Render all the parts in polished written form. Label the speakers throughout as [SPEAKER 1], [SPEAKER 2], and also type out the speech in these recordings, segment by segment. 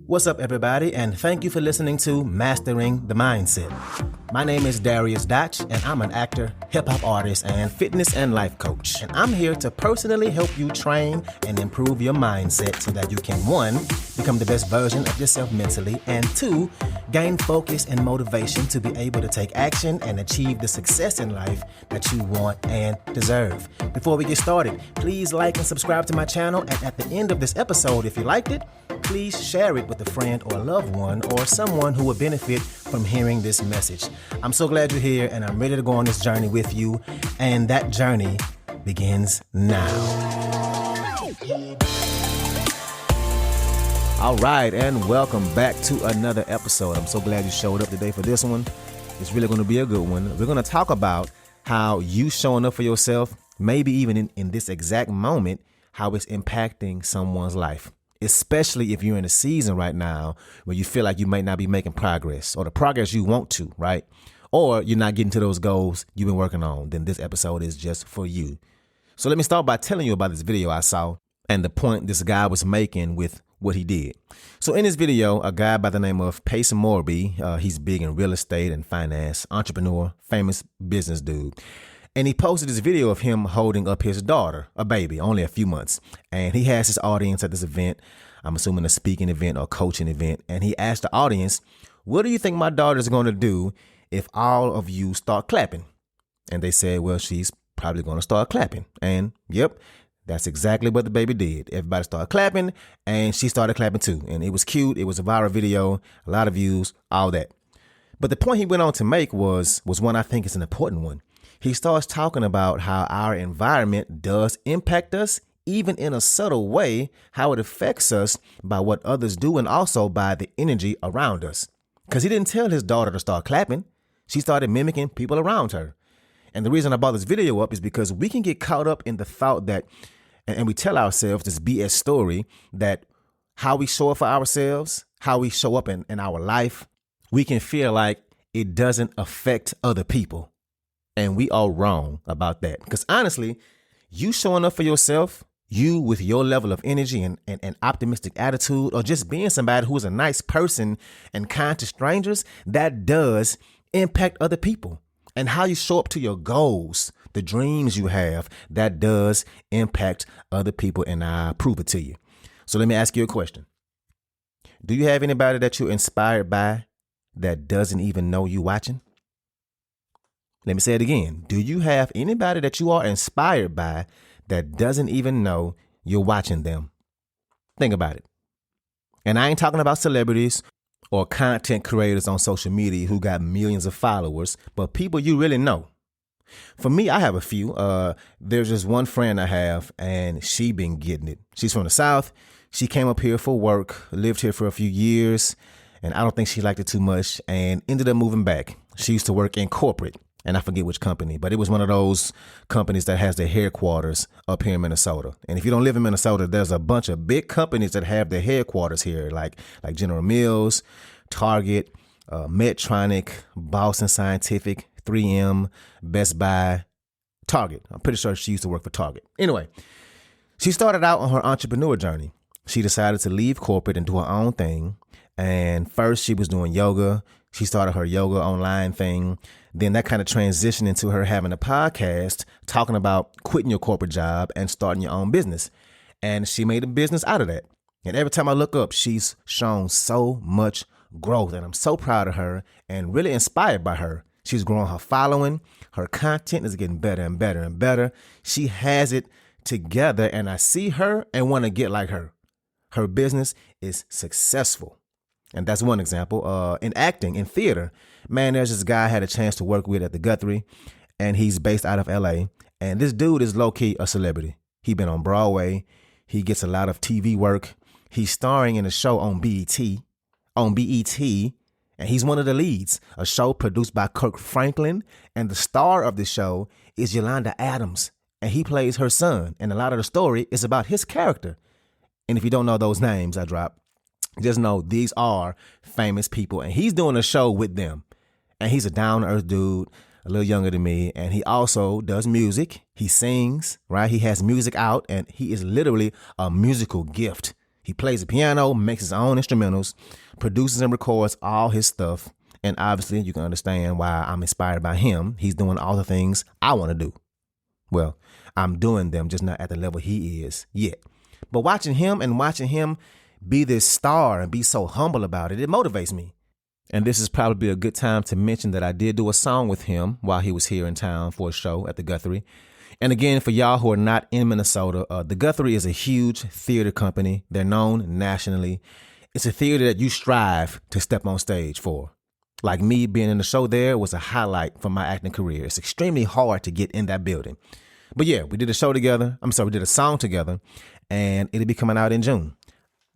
[SPEAKER 1] What's up, everybody, and thank you for listening to Mastering the Mindset. My name is Dariusdotch, and I'm an actor, hip-hop artist, and fitness and life coach. And I'm here to personally help you train and improve your mindset so that you can, 1, become the best version of yourself mentally, and 2, gain focus and motivation to be able to take action and achieve the success in life that you want and deserve. Before we get started, please like and subscribe to my channel, and at the end of this episode, if you liked it, please share it with a friend or a loved one or someone who would benefit from hearing this message. I'm so glad you're here, and I'm ready to go on this journey with you, and that journey begins now. All right, and welcome back to another episode. I'm so glad you showed up today for this one. It's really going to be a good one. We're going to talk about how you showing up for yourself, maybe even in this exact moment, how it's impacting someone's life. Especially if you're in a season right now where you feel like you might not be making progress or the progress you want to, right? Or you're not getting to those goals you've been working on, then this episode is just for you. So let me start by telling you about this video I saw and the point this guy was making with what he did. So in this video, a guy by the name of Pace Morby, he's big in real estate and finance, entrepreneur, famous business dude. And he posted this video of him holding up his daughter, a baby, only a few months. And he has his audience at this event. I'm assuming a speaking event or coaching event. And he asked the audience, what do you think my daughter is going to do if all of you start clapping? And they said, well, she's probably going to start clapping. And yep, that's exactly what the baby did. Everybody started clapping and she started clapping too. And it was cute. It was a viral video, a lot of views, all that. But the point he went on to make was one I think is an important one. He starts talking about how our environment does impact us, even in a subtle way, how it affects us by what others do and also by the energy around us. Because he didn't tell his daughter to start clapping. She started mimicking people around her. And the reason I brought this video up is because we can get caught up in the thought that, and we tell ourselves this BS story, that how we show up for ourselves, how we show up in our life, we can feel like it doesn't affect other people. And we are wrong about that. Because honestly, you showing up for yourself, you with your level of energy and optimistic attitude, or just being somebody who is a nice person and kind to strangers, that does impact other people. And how you show up to your goals, the dreams you have, that does impact other people. And I prove it to you. So let me ask you a question. Do you have anybody that you're inspired by that doesn't even know you watching? Let me say it again. Do you have anybody that you are inspired by that doesn't even know you're watching them? Think about it. And I ain't talking about celebrities or content creators on social media who got millions of followers, but people you really know. For me, I have a few. There's just one friend I have, and she been getting it. She's from the South. She came up here for work, lived here for a few years, and I don't think she liked it too much and ended up moving back. She used to work in corporate. And I forget which company, but it was one of those companies that has their headquarters up here in Minnesota. And if you don't live in Minnesota, there's a bunch of big companies that have their headquarters here, like General Mills, Target, Medtronic, Boston Scientific, 3M, Best Buy, Target. I'm pretty sure she used to work for Target. Anyway, she started out on her entrepreneur journey. She decided to leave corporate and do her own thing. And first she was doing yoga. She started her yoga online thing. Then that kind of transitioned into her having a podcast talking about quitting your corporate job and starting your own business. And she made a business out of that. And every time I look up, she's shown so much growth. And I'm so proud of her and really inspired by her. She's growing her following. Her content is getting better and better and better. She has it together. And I see her and want to get like her. Her business is successful. And that's one example. In acting, in theater, man, there's this guy I had a chance to work with at the Guthrie, and he's based out of LA. And this dude is low-key a celebrity. He been on Broadway. He gets a lot of TV work. He's starring in a show on BET, and he's one of the leads, a show produced by Kirk Franklin. And the star of the show is Yolanda Adams, and he plays her son. And a lot of the story is about his character. And if you don't know those names I dropped, just know these are famous people, and he's doing a show with them. And he's a down-to-earth dude, a little younger than me. And he also does music. He sings, right? He has music out, and he is literally a musical gift. He plays the piano, makes his own instrumentals, produces and records all his stuff. And obviously, you can understand why I'm inspired by him. He's doing all the things I want to do. Well, I'm doing them, just not at the level he is yet. But watching him be this star and be so humble about it, it motivates me. And this is probably a good time to mention that I did do a song with him while he was here in town for a show at the Guthrie. And again, for y'all who are not in Minnesota, the Guthrie is a huge theater company. They're known nationally. It's a theater that you strive to step on stage for. Like me, being in the show there was a highlight for my acting career. It's extremely hard to get in that building. But yeah, we did a song together, and it'll be coming out in June.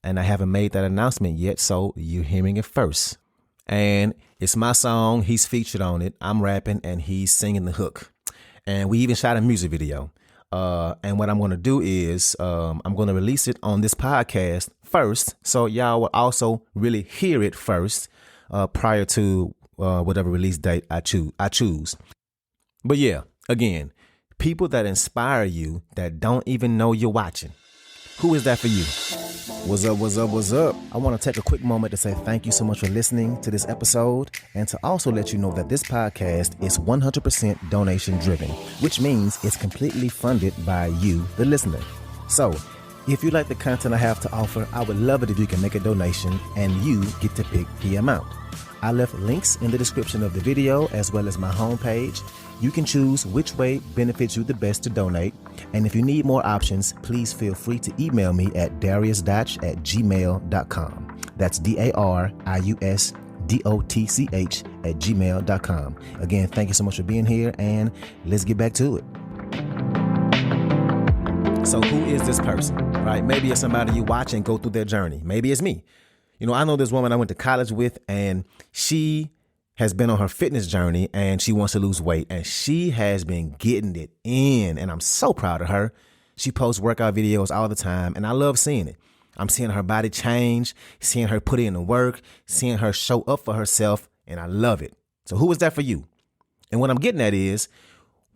[SPEAKER 1] And I haven't made that announcement yet, so you're hearing it first. And it's my song. He's featured on it. I'm rapping, and he's singing the hook. And we even shot a music video. And what I'm going to do is I'm going to release it on this podcast first, so y'all will also really hear it first prior to whatever release date I choose. But yeah, again, people that inspire you that don't even know you're watching. Who is that for you? What's up? I want to take a quick moment to say thank you so much for listening to this episode, and to also let you know that this podcast is 100% donation driven, which means it's completely funded by you, the listener. So if you like the content I have to offer, I would love it if you can make a donation and you get to pick the amount. I left links in the description of the video as well as my homepage. You can choose which way benefits you the best to donate. And if you need more options, please feel free to email me at dariusdotch@gmail.com. That's dariusdotch@gmail.com. Again, thank you so much for being here, and let's get back to it. So who is this person, right? Maybe it's somebody you watch and go through their journey. Maybe it's me. I know this woman I went to college with, and she has been on her fitness journey, and she wants to lose weight, and she has been getting it in, and I'm so proud of her. She posts workout videos all the time, and I love seeing it. I'm seeing her body change, seeing her put in the work, seeing her show up for herself, and I love it. So who is that for you? And what I'm getting at is,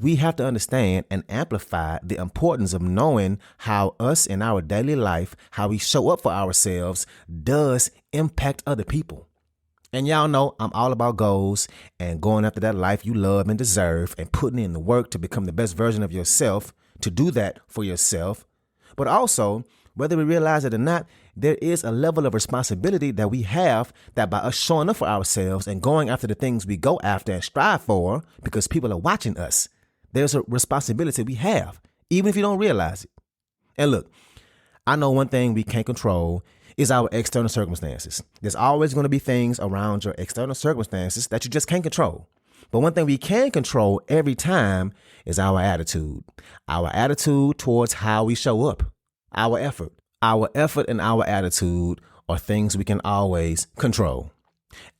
[SPEAKER 1] we have to understand and amplify the importance of knowing how us in our daily life, how we show up for ourselves, does impact other people. And y'all know I'm all about goals and going after that life you love and deserve, and putting in the work to become the best version of yourself, to do that for yourself. But also, whether we realize it or not, there is a level of responsibility that we have, that by us showing up for ourselves and going after the things we go after and strive for, because people are watching us, there's a responsibility we have, even if you don't realize it. And look, I know one thing we can't control is our external circumstances. There's always going to be things around your external circumstances that you just can't control. But one thing we can control every time is our attitude. Our attitude towards how we show up. Our effort. Our effort and our attitude are things we can always control.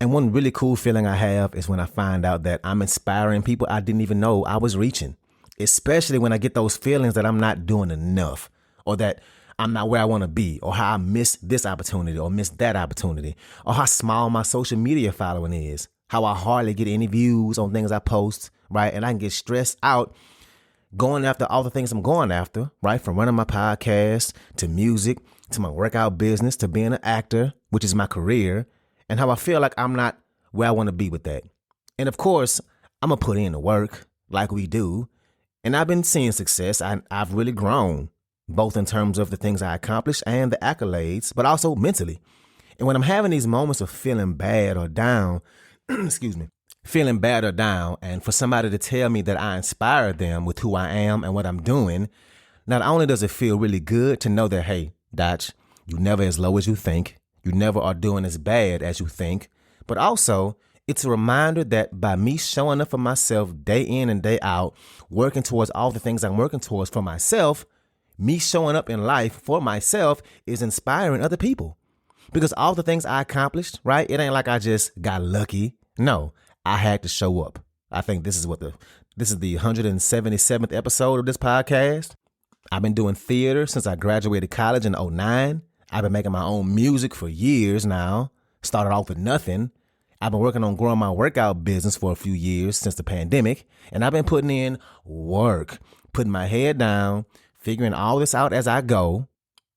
[SPEAKER 1] And one really cool feeling I have is when I find out that I'm inspiring people I didn't even know I was reaching. Especially when I get those feelings that I'm not doing enough, or that I'm not where I want to be, or how I missed this opportunity or missed that opportunity, or how small my social media following is, how I hardly get any views on things I post, right? And I can get stressed out going after all the things I'm going after, right? From running my podcast to music, to my workout business, to being an actor, which is my career, and how I feel like I'm not where I want to be with that. And of course, I'm going to put in the work like we do. And I've been seeing success. I've really grown, both in terms of the things I accomplished and the accolades, but also mentally. And when I'm having these moments of feeling bad or down, and for somebody to tell me that I inspired them with who I am and what I'm doing, not only does it feel really good to know that, hey, Dotch, you're never as low as you think. You never are doing as bad as you think. But also, it's a reminder that by me showing up for myself day in and day out, working towards all the things I'm working towards for myself, me showing up in life for myself is inspiring other people. Because all the things I accomplished, right? It ain't like I just got lucky. No, I had to show up. I think this is the 177th episode of this podcast. I've been doing theater since I graduated college in 2009. I've been making my own music for years now. Started off with nothing. I've been working on growing my workout business for a few years since the pandemic. And I've been putting in work, putting my head down, figuring all this out as I go.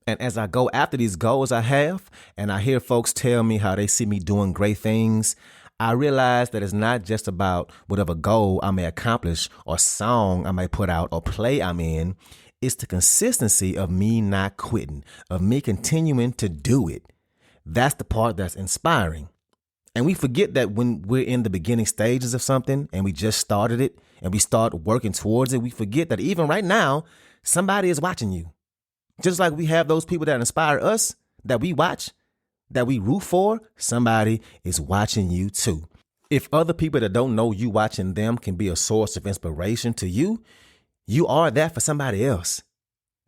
[SPEAKER 1] And as I go after these goals I have, and I hear folks tell me how they see me doing great things, I realize that it's not just about whatever goal I may accomplish or song I may put out or play I'm in. It's the consistency of me not quitting, of me continuing to do it. That's the part that's inspiring. And we forget that when we're in the beginning stages of something and we just started it and we start working towards it, we forget that even right now, somebody is watching you. Just like we have those people that inspire us, that we watch, that we root for, somebody is watching you too. If other people that don't know you watching them can be a source of inspiration to you, you are that for somebody else.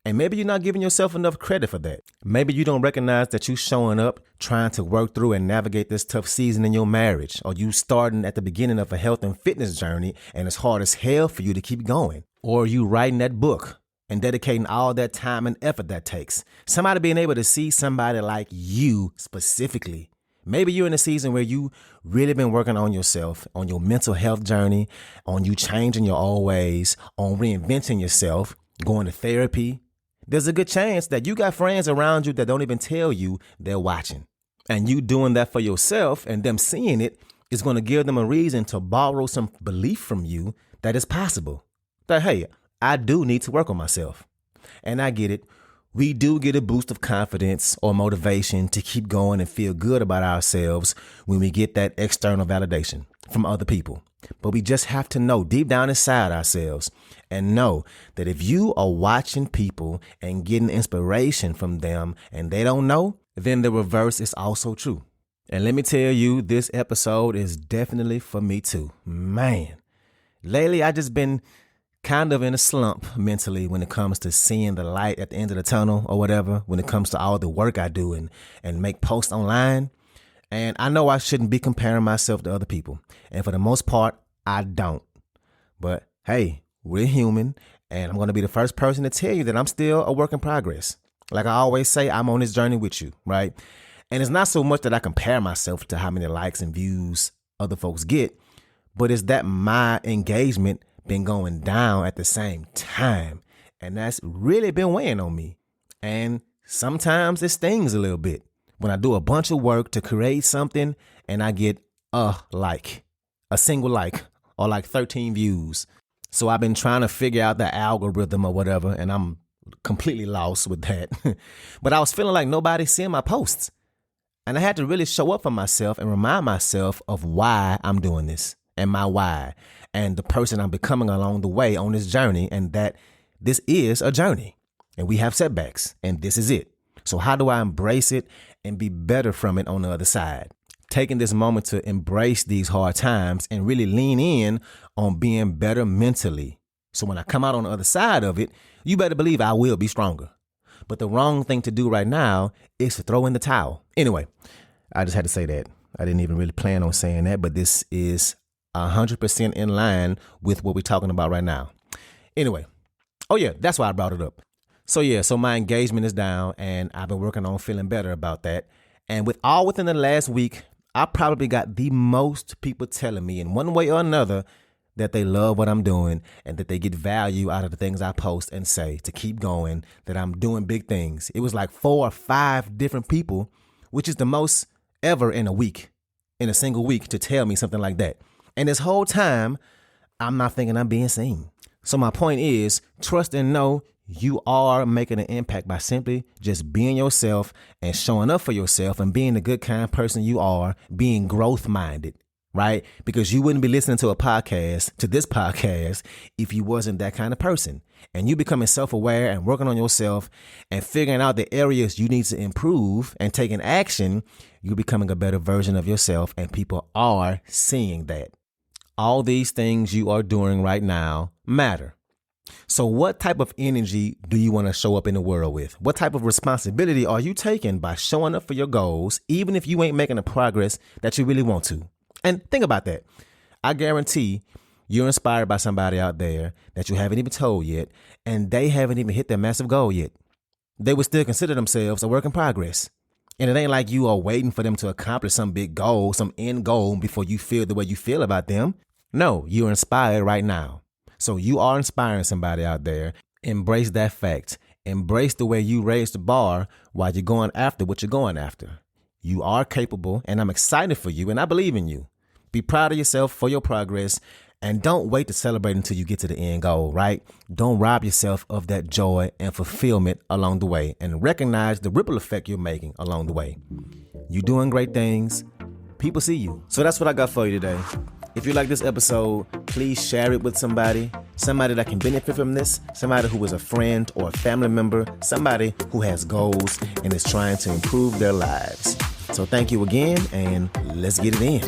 [SPEAKER 1] And maybe you're not giving yourself enough credit for that. Maybe you don't recognize that you showing up, trying to work through and navigate this tough season in your marriage, or you starting at the beginning of a health and fitness journey and it's hard as hell for you to keep going. Or you writing that book and dedicating all that time and effort that takes. Somebody being able to see somebody like you specifically. Maybe you're in a season where you really been working on yourself, on your mental health journey, on you changing your old ways, on reinventing yourself, going to therapy. There's a good chance that you got friends around you that don't even tell you they're watching. And you doing that for yourself and them seeing it is going to give them a reason to borrow some belief from you that it's possible. That, hey, I do need to work on myself. And I get it. We do get a boost of confidence or motivation to keep going and feel good about ourselves when we get that external validation from other people. But we just have to know deep down inside ourselves and know that if you are watching people and getting inspiration from them and they don't know, then the reverse is also true. And let me tell you, this episode is definitely for me too. Man, lately I just been kind of in a slump mentally when it comes to seeing the light at the end of the tunnel or whatever, when it comes to all the work I do and make posts online. And I know I shouldn't be comparing myself to other people. And for the most part, I don't. But hey, we're human. And I'm going to be the first person to tell you that I'm still a work in progress. Like I always say, I'm on this journey with you, right? And it's not so much that I compare myself to how many likes and views other folks get, but it's that my engagement been going down at the same time. And that's really been weighing on me. And sometimes it stings a little bit when I do a bunch of work to create something and I get a single like, or like 13 views. So I've been trying to figure out the algorithm or whatever, and I'm completely lost with that. But I was feeling like nobody's seeing my posts. And I had to really show up for myself and remind myself of why I'm doing this and my why and the person I'm becoming along the way on this journey, and that this is a journey and we have setbacks and this is it. So how do I embrace it and be better from it on the other side? Taking this moment to embrace these hard times and really lean in on being better mentally. So when I come out on the other side of it, you better believe I will be stronger. But the wrong thing to do right now is to throw in the towel. Anyway, I just had to say that. I didn't even really plan on saying that, but this is 100% in line with what we're talking about right now. Anyway, oh yeah, that's why I brought it up. So my engagement is down and I've been working on feeling better about that. And within the last week, I probably got the most people telling me in one way or another that they love what I'm doing and that they get value out of the things I post and say to keep going, that I'm doing big things. It was like 4 or 5 different people, which is the most ever in a single week to tell me something like that. And this whole time, I'm not thinking I'm being seen. So my point is, trust and know you are making an impact by simply just being yourself and showing up for yourself and being the good kind of person you are, being growth minded, right? Because you wouldn't be listening to this podcast, if you wasn't that kind of person. And you becoming self-aware and working on yourself and figuring out the areas you need to improve and taking action, you're becoming a better version of yourself, and people are seeing that. All these things you are doing right now matter. So what type of energy do you want to show up in the world with? What type of responsibility are you taking by showing up for your goals, even if you ain't making the progress that you really want to? And think about that. I guarantee you're inspired by somebody out there that you haven't even told yet, and they haven't even hit their massive goal yet. They would still consider themselves a work in progress. And it ain't like you are waiting for them to accomplish some big goal, some end goal before you feel the way you feel about them. No, you're inspired right now. So you are inspiring somebody out there. Embrace that fact. Embrace the way you raised the bar while you're going after what you're going after. You are capable, and I'm excited for you, and I believe in you. Be proud of yourself for your progress, and don't wait to celebrate until you get to the end goal, right? Don't rob yourself of that joy and fulfillment along the way, and recognize the ripple effect you're making along the way. You're doing great things. People see you. So that's what I got for you today. If you like this episode, please share it with somebody that can benefit from this, somebody who is a friend or a family member, somebody who has goals and is trying to improve their lives. So thank you again, and let's get it in.